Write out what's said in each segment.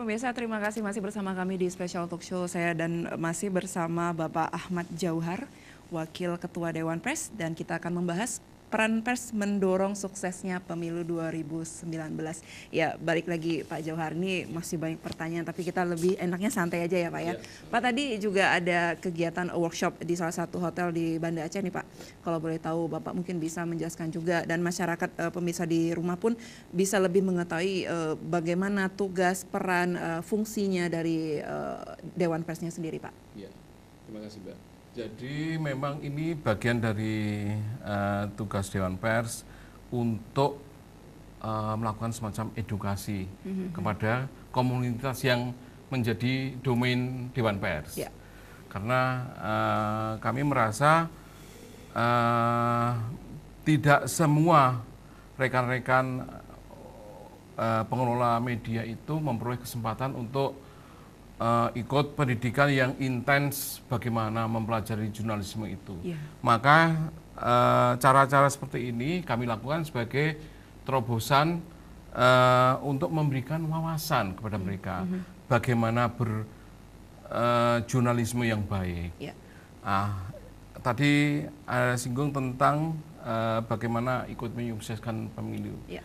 pemirsa, terima kasih masih bersama kami di Special Talk Show saya dan masih bersama Bapak Ahmad Jauhar, Wakil Ketua Dewan Pers, dan kita akan membahas peran pers mendorong suksesnya pemilu 2019. Ya, balik lagi Pak Jauhar, ini masih banyak pertanyaan tapi kita lebih enaknya santai aja ya Pak ya. Pak, tadi juga ada kegiatan workshop di salah satu hotel di Banda Aceh nih Pak. Kalau boleh tahu Bapak mungkin bisa menjelaskan juga dan masyarakat pemirsa di rumah pun bisa lebih mengetahui bagaimana tugas, peran, fungsinya dari Dewan Persnya sendiri Pak. Ya, terima kasih Mbak. Jadi memang ini bagian dari tugas Dewan Pers untuk melakukan semacam edukasi kepada komunitas yang menjadi domain Dewan Pers. Ya. Karena kami merasa tidak semua rekan-rekan pengelola media itu memperoleh kesempatan untuk ikut pendidikan yang intens bagaimana mempelajari jurnalisme itu. Yeah. Maka cara-cara seperti ini kami lakukan sebagai terobosan untuk memberikan wawasan kepada mereka bagaimana berjurnalisme yang baik. Yeah. Tadi ada singgung tentang bagaimana ikut menyukseskan pemilu. Yeah.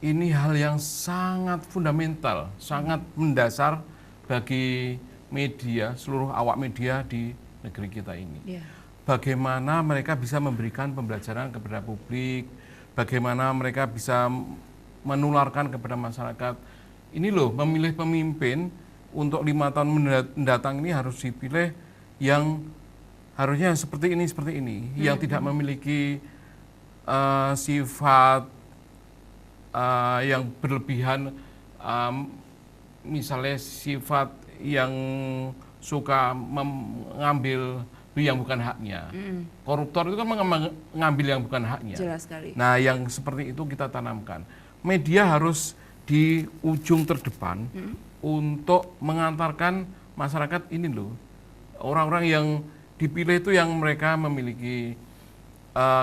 Ini hal yang sangat fundamental, sangat mendasar bagi media, seluruh awak media di negeri kita ini. Yeah. Bagaimana mereka bisa memberikan pembelajaran kepada publik, bagaimana mereka bisa menularkan kepada masyarakat. Ini loh, memilih pemimpin untuk 5 tahun mendatang ini harus dipilih yang harusnya seperti ini, yang tidak memiliki sifat yang berlebihan, misalnya sifat yang suka mengambil yang bukan haknya. Koruptor itu kan mengambil yang bukan haknya. Jelas sekali. Nah, yang seperti itu kita tanamkan. Media harus di ujung terdepan untuk mengantarkan masyarakat ini loh. Orang-orang yang dipilih itu yang mereka memiliki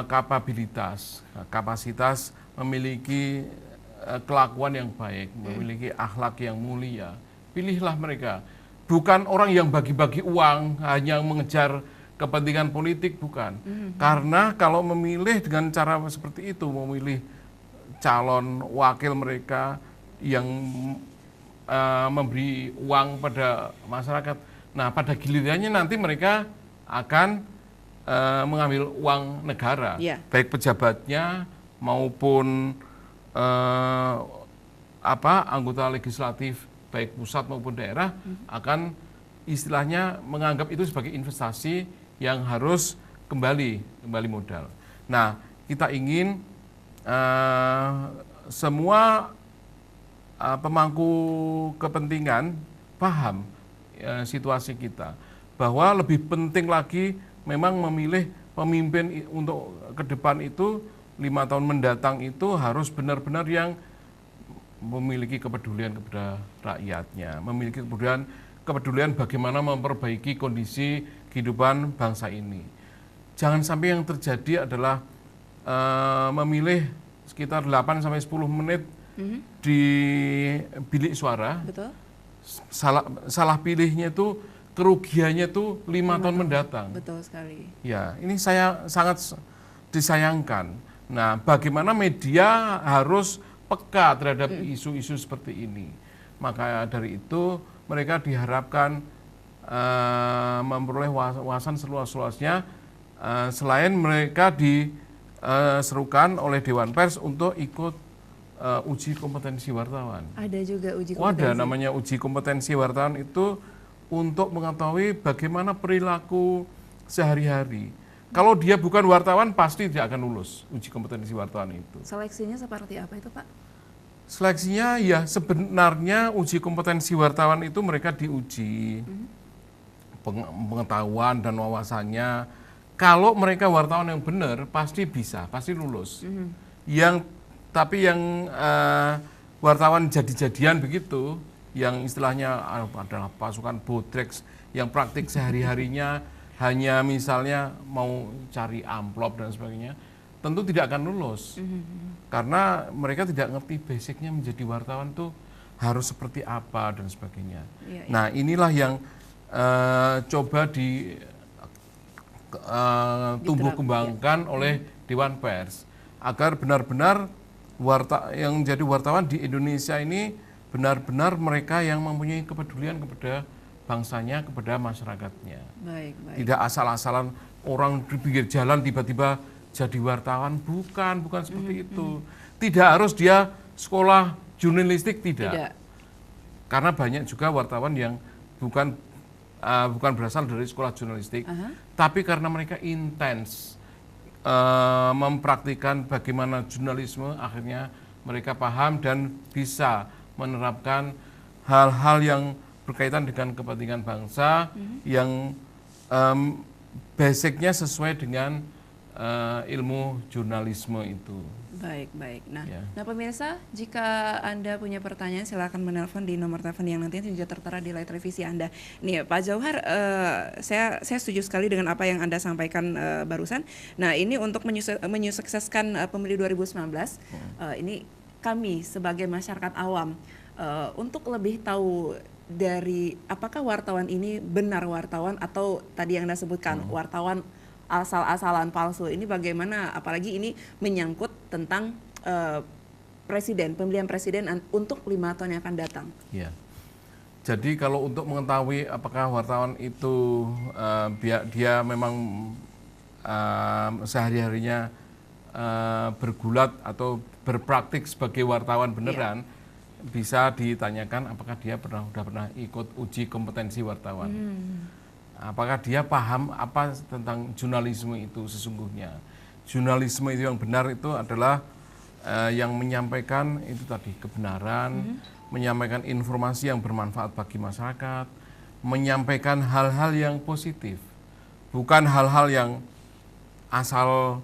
kapasitas, memiliki kelakuan yang baik, memiliki akhlak yang mulia. Pilihlah mereka. Bukan orang yang bagi-bagi uang, hanya mengejar kepentingan politik, bukan. Karena kalau memilih dengan cara seperti itu, memilih calon wakil mereka yang memberi uang pada masyarakat. Nah, pada gilirannya nanti mereka akan mengambil uang negara, baik pejabatnya maupun anggota legislatif baik pusat maupun daerah akan istilahnya menganggap itu sebagai investasi yang harus kembali modal. Nah, kita ingin semua pemangku kepentingan paham situasi kita, bahwa lebih penting lagi memang memilih pemimpin untuk ke depan itu 5 tahun mendatang itu harus benar-benar yang memiliki kepedulian kepada rakyatnya, memiliki kepedulian bagaimana memperbaiki kondisi kehidupan bangsa ini. Jangan sampai yang terjadi adalah memilih sekitar 8-10 menit di bilik suara. Betul. Salah pilihnya itu kerugiannya itu 5 tahun mendatang. Betul sekali. Ya, ini saya sangat disayangkan. Nah, bagaimana media harus peka terhadap isu-isu seperti ini. Maka dari itu mereka diharapkan memperoleh wawasan seluas-luasnya, selain mereka diserukan oleh Dewan Pers untuk ikut uji kompetensi wartawan. Ada juga uji kompetensi. Ada namanya uji kompetensi wartawan itu untuk mengetahui bagaimana perilaku sehari-hari. Kalau dia bukan wartawan, pasti tidak akan lulus uji kompetensi wartawan itu. Seleksinya seperti apa itu, Pak? Seleksinya ya sebenarnya uji kompetensi wartawan itu mereka diuji pengetahuan dan wawasannya. Kalau mereka wartawan yang benar, pasti bisa, pasti lulus. Tapi yang wartawan jadi-jadian begitu, yang istilahnya adalah pasukan botreks, yang praktik sehari-harinya hanya misalnya mau cari amplop dan sebagainya, tentu tidak akan lulus. Karena mereka tidak ngerti basicnya menjadi wartawan tuh harus seperti apa dan sebagainya. Iya, iya. Nah, inilah yang coba tumbuh kembangkan oleh Dewan Pers agar benar-benar yang jadi wartawan di Indonesia ini benar-benar mereka yang mempunyai kepedulian kepada bangsanya, kepada masyarakatnya. Baik, baik. Tidak asal-asalan orang di pinggir jalan tiba-tiba jadi wartawan, bukan seperti itu. Tidak harus dia sekolah jurnalistik, tidak. Karena banyak juga wartawan yang bukan berasal dari sekolah jurnalistik, tapi karena mereka intens mempraktikkan bagaimana jurnalisme, akhirnya mereka paham dan bisa menerapkan hal-hal yang berkaitan dengan kepentingan bangsa yang basicnya sesuai dengan ilmu jurnalisme itu. Baik, baik. Nah, Ya. nah pemirsa, jika Anda punya pertanyaan silakan menelpon di nomor telepon yang nantinya juga tertera di layar televisi Anda. Nih, Pak Jauhar, saya setuju sekali dengan apa yang Anda sampaikan barusan. Nah, ini untuk menyukseskan pemilu 2019, ini kami sebagai masyarakat awam untuk lebih tahu dari apakah wartawan ini benar wartawan atau tadi yang Anda sebutkan wartawan asal-asalan palsu, ini bagaimana, apalagi ini menyangkut tentang pemilihan presiden untuk 5 tahun yang akan datang. Ya. Jadi kalau untuk mengetahui apakah wartawan itu dia memang sehari-harinya bergulat atau berpraktik sebagai wartawan beneran, bisa ditanyakan apakah dia sudah pernah ikut uji kompetensi wartawan. Apakah dia paham apa tentang jurnalisme itu sesungguhnya. Jurnalisme itu yang benar itu adalah yang menyampaikan itu tadi kebenaran, menyampaikan informasi yang bermanfaat bagi masyarakat, menyampaikan hal-hal yang positif, bukan hal-hal yang asal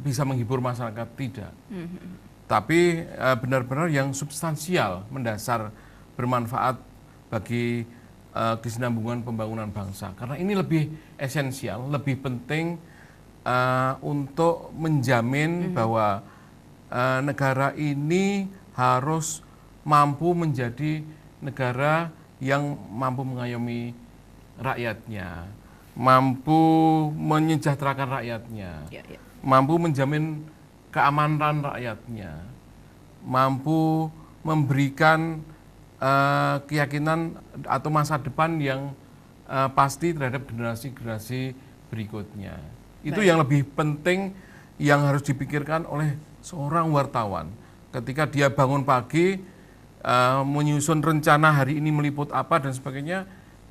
bisa menghibur masyarakat, tidak. Tapi benar-benar yang substansial, mendasar, bermanfaat bagi kesinambungan pembangunan bangsa. Karena ini lebih esensial, lebih penting untuk menjamin bahwa negara ini harus mampu menjadi negara yang mampu mengayomi rakyatnya, mampu menyejahterakan rakyatnya, mampu menjamin keamanan rakyatnya, mampu memberikan keyakinan atau masa depan yang pasti terhadap generasi-generasi berikutnya. Itu yang lebih penting yang harus dipikirkan oleh seorang wartawan. Ketika dia bangun pagi, menyusun rencana hari ini meliput apa dan sebagainya,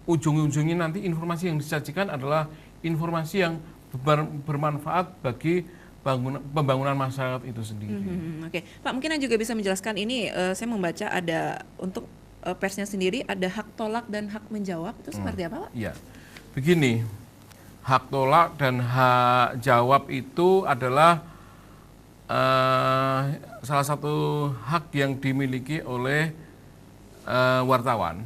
ujung-ujungnya nanti informasi yang disajikan adalah informasi yang bermanfaat bagi pembangunan masyarakat itu sendiri. Oke, Pak, mungkin juga bisa menjelaskan ini. Saya membaca ada untuk persnya sendiri ada hak tolak dan hak menjawab, itu seperti apa, Pak? Iya, begini, hak tolak dan hak jawab itu adalah salah satu hak yang dimiliki oleh wartawan.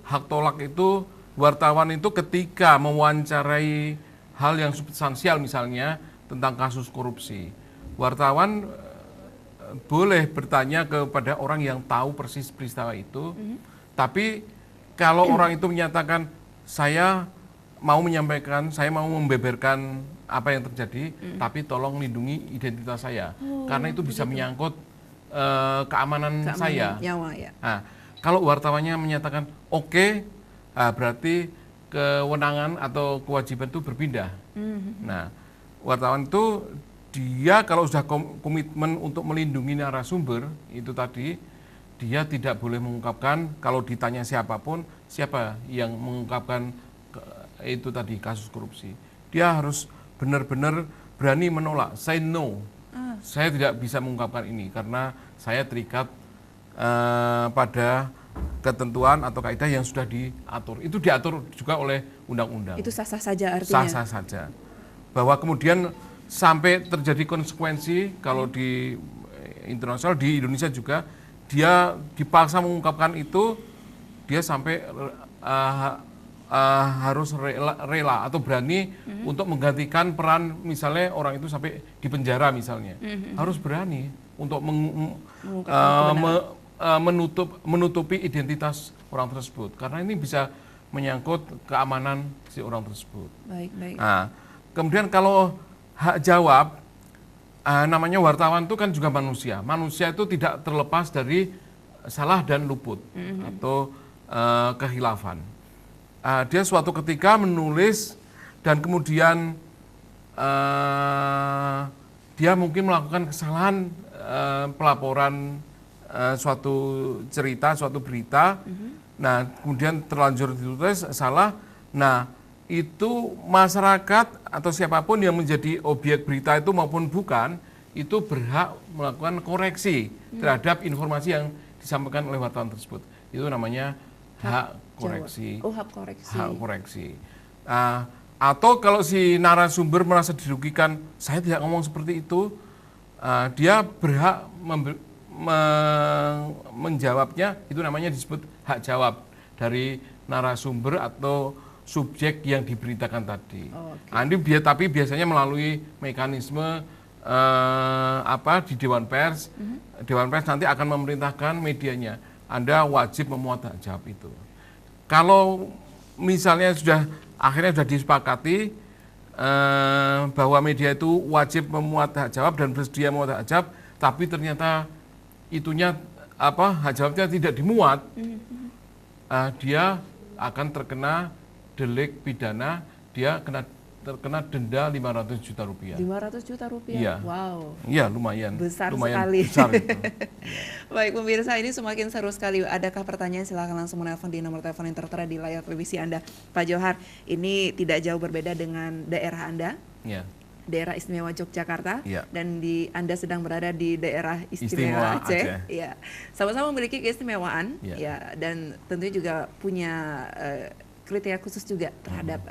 Hak tolak itu wartawan itu ketika mewawancarai hal yang substansial misalnya tentang kasus korupsi, wartawan boleh bertanya kepada orang yang tahu persis peristiwa itu. Tapi kalau orang itu menyatakan saya mau menyampaikan, saya mau membeberkan apa yang terjadi, tapi tolong lindungi identitas saya, karena itu bisa menyangkut keamanan saya. Nyawa, ya. Nah, kalau wartawannya menyatakan oke, berarti kewenangan atau kewajiban itu berpindah. Nah, wartawan itu dia kalau sudah komitmen untuk melindungi narasumber itu tadi, dia tidak boleh mengungkapkan, kalau ditanya siapapun, siapa yang mengungkapkan itu tadi kasus korupsi. Dia harus benar-benar berani menolak, say no. Saya tidak bisa mengungkapkan ini karena saya terikat pada ketentuan atau kaidah yang sudah diatur. Itu diatur juga oleh undang-undang. Itu sah-sah saja artinya. Sah-sah saja. Bahwa kemudian sampai terjadi konsekuensi kalau di internasional, di Indonesia juga, dia dipaksa mengungkapkan itu, dia sampai harus rela atau berani untuk menggantikan peran, misalnya orang itu sampai di penjara misalnya. Harus berani untuk menutupi identitas orang tersebut karena ini bisa menyangkut keamanan si orang tersebut. Baik. Nah, kemudian kalau hak jawab, namanya wartawan itu kan juga manusia. Manusia itu tidak terlepas dari salah dan luput atau kehilafan. Dia suatu ketika menulis dan kemudian dia mungkin melakukan kesalahan pelaporan suatu cerita, suatu berita. Nah, kemudian terlanjur ditulis salah. Nah, itu masyarakat atau siapapun yang menjadi objek berita itu maupun bukan, itu berhak melakukan koreksi terhadap informasi yang disampaikan oleh wartawan tersebut. Itu namanya hak koreksi. Oh, hak koreksi. Hak koreksi. Atau kalau si narasumber merasa dirugikan, saya tidak ngomong seperti itu, dia berhak menjawabnya, itu namanya disebut hak jawab dari narasumber atau subjek yang diberitakan tadi. Tapi biasanya melalui mekanisme di Dewan Pers. Dewan Pers nanti akan memerintahkan medianya, Anda wajib memuat hak jawab itu. Kalau misalnya akhirnya sudah disepakati bahwa media itu wajib memuat hak jawab dan bersedia memuat hak jawab, tapi ternyata hak jawabnya tidak dimuat, dia akan terkena delik pidana, dia terkena denda 500 juta rupiah. 500 juta rupiah? Iya. Wow. Iya, lumayan. Besar lumayan sekali. Besar itu. Baik, pemirsa, ini semakin seru sekali. Adakah pertanyaan? Silakan langsung menelpon di nomor telepon yang tertera di layar televisi Anda. Pak Johar, ini tidak jauh berbeda dengan daerah Anda. Iya. Daerah Istimewa Yogyakarta, ya. Dan Anda sedang berada di daerah Istimewa Aceh. Ya, sama-sama memiliki keistimewaan, ya, dan tentunya juga punya kriteria khusus juga terhadap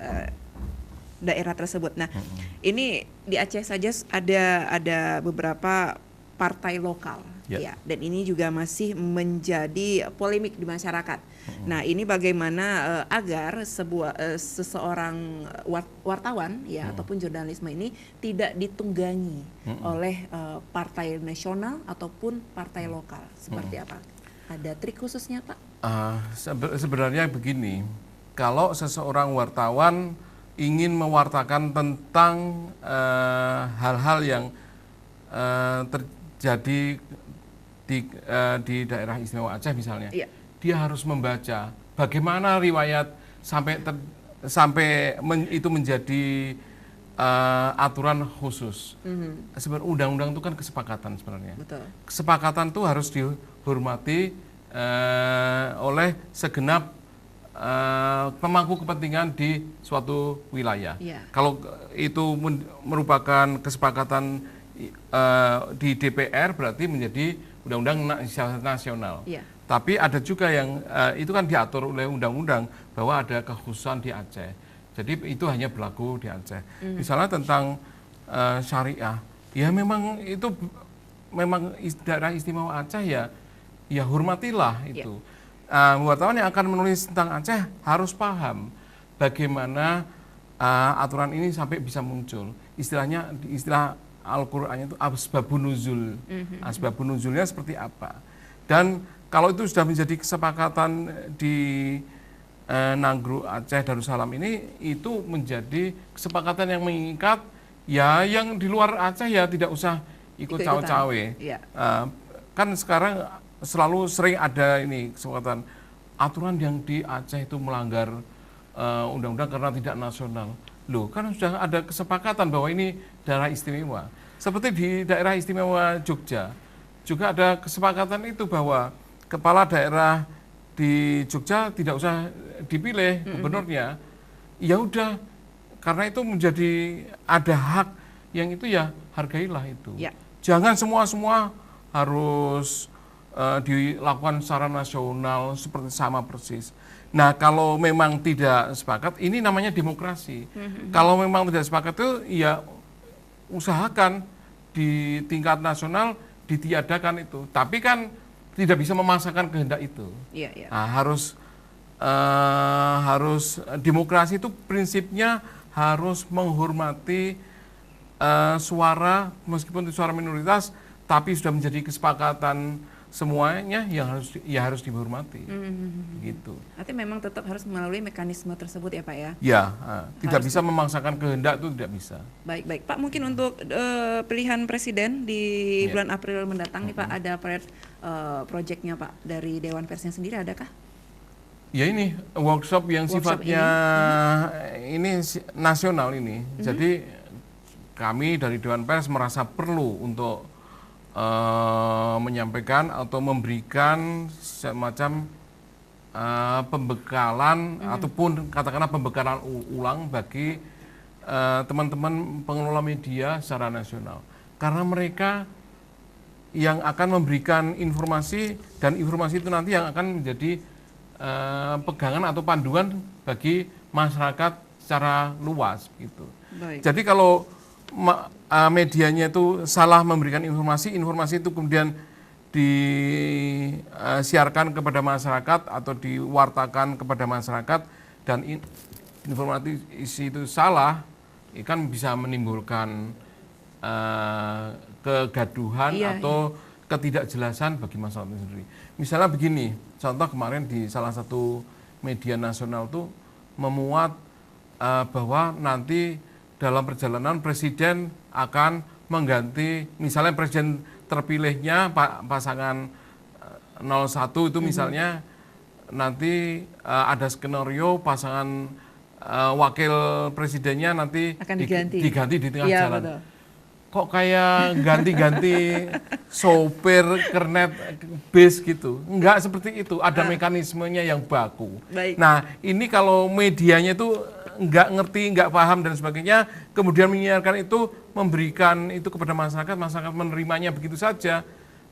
daerah tersebut. Nah, ini di Aceh saja ada beberapa partai lokal, ya, dan ini juga masih menjadi polemik di masyarakat. Nah, ini bagaimana agar seseorang wartawan, ya, ataupun jurnalisme ini tidak ditunggangi oleh partai nasional ataupun partai lokal. Seperti apa? Ada trik khususnya, Pak? Sebenarnya begini, kalau seseorang wartawan ingin mewartakan tentang hal-hal yang terjadi di daerah Istimewa Aceh misalnya, dia harus membaca bagaimana riwayat sampai itu menjadi aturan khusus. Sebenarnya undang-undang itu kan kesepakatan sebenarnya. Betul. Kesepakatan itu harus dihormati oleh segenap pemangku kepentingan di suatu wilayah. Kalau itu merupakan kesepakatan di DPR, berarti menjadi undang-undang nasional. Tapi ada juga yang itu kan diatur oleh undang-undang bahwa ada kekhususan di Aceh. Jadi itu hanya berlaku di Aceh. Misalnya tentang syariah, ya memang itu memang daerah istimewa Aceh, ya hormatilah itu. Wartawan yang akan menulis tentang Aceh harus paham bagaimana aturan ini sampai bisa muncul. Istilah Al-Qur'annya itu asbabun nuzul. Asbabun nuzulnya seperti apa? Dan kalau itu sudah menjadi kesepakatan di Nanggru Aceh Darussalam ini, itu menjadi kesepakatan yang mengikat, ya yang di luar Aceh ya tidak usah ikut cawe-cawe. Kan sekarang selalu sering ada ini kesepakatan aturan yang di Aceh itu melanggar undang-undang karena tidak nasional. Loh, kan sudah ada kesepakatan bahwa ini daerah istimewa. Seperti di daerah istimewa Jogja, juga ada kesepakatan itu bahwa kepala daerah di Jogja tidak usah dipilih gubernurnya. Ya udah, karena itu menjadi ada hak yang itu, ya hargailah itu. Jangan semua harus dilakukan secara nasional seperti sama persis. Nah, kalau memang tidak sepakat, ini namanya demokrasi. Kalau memang tidak sepakat itu, ya usahakan di tingkat nasional ditiadakan itu. Tapi kan tidak bisa memaksakan kehendak itu. Nah, harus demokrasi itu prinsipnya harus menghormati suara, meskipun itu suara minoritas, tapi sudah menjadi kesepakatan semuanya yang harus dihormati. Gitu. Artinya memang tetap harus melalui mekanisme tersebut ya Pak ya? Ya, tidak bisa memaksakan kehendak, itu tidak bisa. Baik Pak, mungkin untuk pilihan presiden di bulan April mendatang nih Pak, ada proyeknya Pak dari Dewan Persnya sendiri adakah? Ya ini workshop yang sifatnya ini nasional ini. Jadi kami dari Dewan Pers merasa perlu untuk menyampaikan atau memberikan semacam pembekalan ataupun katakanlah pembekalan ulang bagi teman-teman pengelola media secara nasional. Karena mereka yang akan memberikan informasi, dan informasi itu nanti yang akan menjadi pegangan atau panduan bagi masyarakat secara luas gitu. Baik. Jadi kalau medianya itu salah memberikan informasi itu kemudian disiarkan kepada masyarakat atau diwartakan kepada masyarakat dan informasi itu salah, kan bisa menimbulkan kegaduhan atau ketidakjelasan bagi masyarakat itu sendiri. Misalnya begini, contoh kemarin di salah satu media nasional tuh memuat bahwa nanti dalam perjalanan presiden akan mengganti, misalnya presiden terpilihnya pasangan 01 itu misalnya nanti ada skenario pasangan wakil presidennya nanti akan diganti di tengah jalan. Betul. Kok kayak ganti-ganti sopir kernet bis gitu. Enggak seperti itu, ada mekanismenya yang baku. Baik. Nah ini kalau medianya itu enggak ngerti, enggak paham dan sebagainya, kemudian menyiarkan itu, memberikan itu kepada masyarakat, masyarakat menerimanya begitu saja,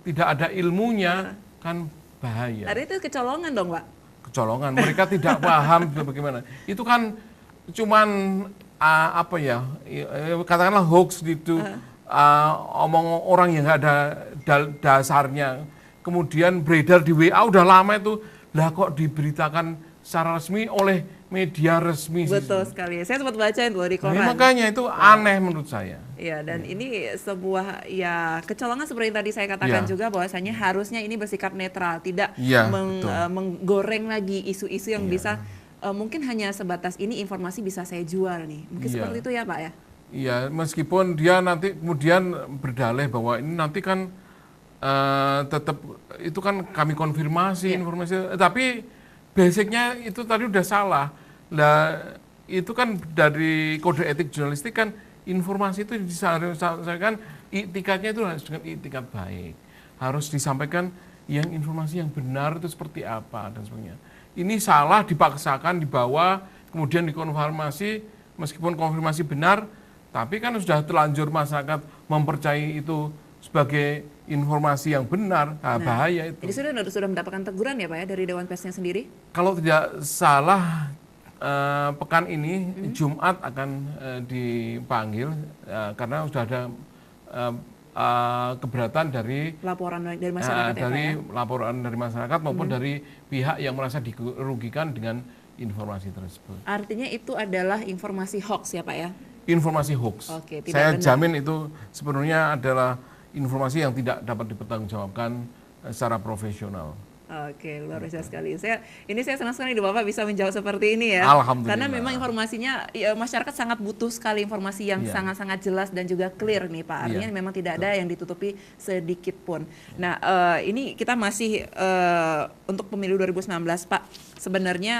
tidak ada ilmunya, kan bahaya. Ada itu kecolongan dong Pak? Kecolongan, mereka tidak paham bagaimana. Itu kan cuman apa ya, katakanlah hoax gitu, omong orang yang nggak ada dasarnya, kemudian beredar di WA udah lama itu, lah kok diberitakan secara resmi oleh media resmi. Betul sekali, saya sempat baca itu di koran. Nah, makanya itu aneh menurut saya. Iya, dan ini sebuah ya kecolongan seperti yang tadi saya katakan juga, bahwasanya harusnya ini bersikap netral, tidak menggoreng lagi isu-isu yang bisa mungkin hanya sebatas ini informasi bisa saya jual nih. Mungkin seperti itu ya Pak ya? Iya, meskipun dia nanti kemudian berdalih bahwa ini nanti kan tetap itu kan kami konfirmasi informasi, tapi basicnya itu tadi udah salah. Lah itu kan dari kode etik jurnalistik kan informasi itu disampaikan itikatnya itu harus dengan itikat baik. Harus disampaikan yang informasi yang benar itu seperti apa dan sebagainya. Ini salah dipaksakan dibawa kemudian dikonfirmasi, meskipun konfirmasi benar tapi kan sudah terlanjur masyarakat mempercayai itu sebagai informasi yang benar, bahaya itu. Jadi sudah mendapatkan teguran ya Pak ya dari Dewan Persnya sendiri? Kalau tidak salah pekan ini Jumat akan dipanggil karena sudah ada keberatan dari laporan dari masyarakat laporan dari masyarakat maupun dari pihak yang merasa dirugikan dengan informasi tersebut. Artinya itu adalah informasi hoax ya Pak ya? Informasi hoax. Oke, saya benar. jamin itu sepenuhnya adalah informasi yang tidak dapat dipertanggungjawabkan secara profesional. Oke, luar biasa sekali. Saya senang sekali Bapak bisa menjawab seperti ini ya. Alhamdulillah. Karena memang informasinya masyarakat sangat butuh sekali informasi yang sangat-sangat jelas dan juga clear nih Pak. Artinya memang tidak ada yang ditutupi sedikit pun. Nah, ini kita masih untuk pemilu 2019 Pak. Sebenarnya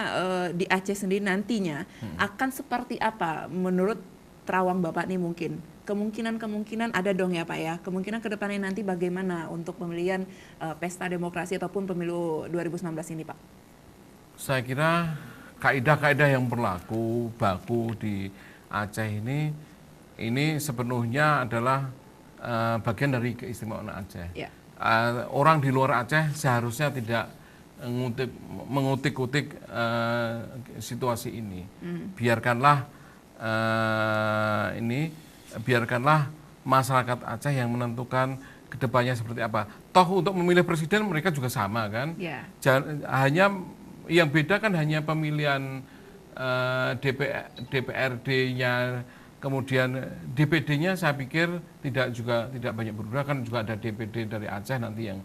di Aceh sendiri nantinya akan seperti apa menurut terawang Bapak nih mungkin? Kemungkinan ada dong ya Pak ya. Kemungkinan ke depannya nanti bagaimana untuk pemilihan pesta demokrasi ataupun pemilu 2019 ini Pak? Saya kira kaidah-kaidah yang berlaku baku di Aceh ini sepenuhnya adalah bagian dari keistimewaan Aceh. Ya. Orang di luar Aceh seharusnya tidak mengutik-utik situasi ini. Biarkanlah masyarakat Aceh yang menentukan kedepannya seperti apa. Toh untuk memilih presiden mereka juga sama kan. Yeah. Hanya yang beda kan hanya pemilihan DPRD-nya, kemudian DPD-nya saya pikir tidak banyak berubah, kan juga ada DPD dari Aceh nanti yang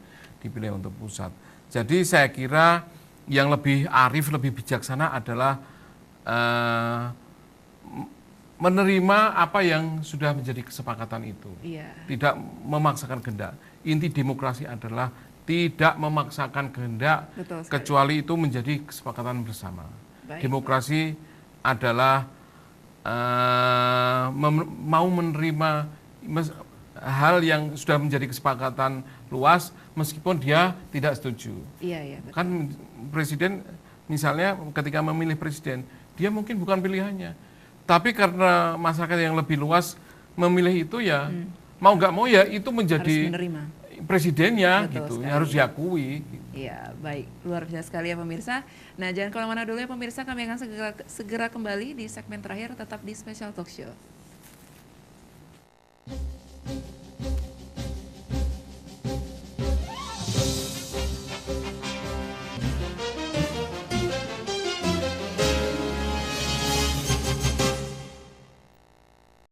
dipilih untuk pusat. Jadi saya kira yang lebih arif, lebih bijaksana adalah menerima apa yang sudah menjadi kesepakatan itu. Iya. Tidak memaksakan kehendak. Inti demokrasi adalah tidak memaksakan kehendak, Betul sekali. kecuali itu menjadi kesepakatan bersama. Baik, Demokrasi adalah mau menerima hal yang sudah menjadi kesepakatan luas meskipun dia tidak setuju. Iya, iya, betul. Kan presiden misalnya ketika memilih presiden, dia mungkin bukan pilihannya. Tapi karena masyarakat yang lebih luas memilih itu ya mau nggak mau ya itu menjadi Harus menerima. presidennya Betul gitu, sekali. harus diakui. Iya, baik. Luar biasa sekali ya pemirsa. Nah, jangan kemana-mana dulu ya pemirsa, kami akan segera kembali di segmen terakhir, tetap di Special Talk Show.